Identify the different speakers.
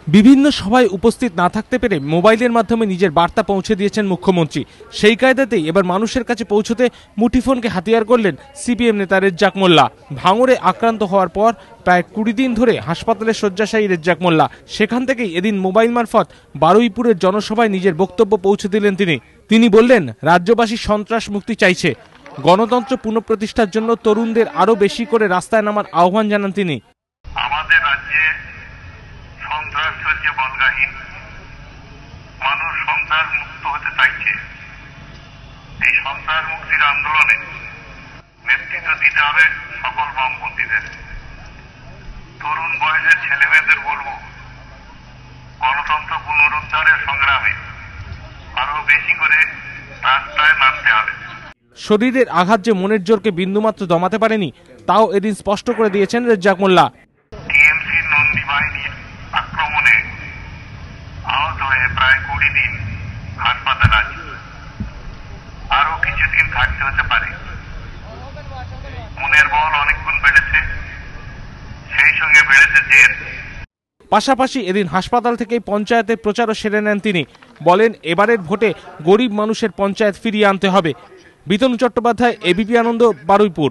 Speaker 1: বিভিন্ন সভায় উপস্থিত না থাকতে পেরে মোবাইলের মাধ্যমে নিজের বার্তা পৌঁছে দিয়েছেন মুখ্যমন্ত্রী। সেই কায়দাতেই এবার মানুষের কাছে পৌঁছতে মুঠিফোনকে হাতিয়ার করলেন সিপিএম নেতা রেজ্জাক মোল্লা। ভাঙড়ে আক্রান্ত হওয়ার পর প্রায় 20 দিন ধরে হাসপাতালে শয্যাশায়ী রেজ্জাক মোল্লা। সেখান থেকেই এদিন মোবাইল মারফত বারুইপুরের জনসভায় নিজের বক্তব্য পৌঁছে দিলেন তিনি বললেন, রাজ্যবাসী সন্ত্রাস মুক্তি চাইছে। গণতন্ত্র পুনঃপ্রতিষ্ঠার জন্য তরুণদের আরো বেশি করে রাস্তায় নামার আহ্বান জানান তিনি।
Speaker 2: আমাদের রাজ্যে সন্ত্রাস চলছে বলগাহীন, মানুষ সন্ত্রাস মুক্ত হতে চাইছে। এই সন্ত্রাস মুক্তির আন্দোলনে নেতৃত্ব দিতে হবে সকল বামপন্থীদের। তরুণ বয়সের ছেলেমেয়েদের বলব, গণতন্ত্র পুনরুদ্ধারের সংগ্রামে আরো বেশি করে রাস্তায় নামতে হবে।
Speaker 1: শরীরের আঘাত যে মনের জোরকে বিন্দুমাত্র দমাতে পারেনি, তাও এদিন স্পষ্ট করে দিয়েছেন রেজ্জাক মোল্লা।
Speaker 2: টিএমসি নন্দী বাহিনীর আক্রমণে আহত হয়ে প্রায় 20 দিন হাসপাতালে আছে, আরো কিছুদিন থাকতে হতে পারে। মনের বল অনেক গুণ বেড়েছে, সেই সঙ্গে বেড়েছে জেদ।
Speaker 1: পাশাপাশি এদিন হাসপাতাল থেকেই পঞ্চায়েতের প্রচারও সেরে নেন তিনি। বলেন, এবারের ভোটে গরিব মানুষের পঞ্চায়েত ফিরিয়ে আনতে হবে। বিতনু চট্টোপাধ্যায়, এবিপি আনন্দ, বারুইপুর।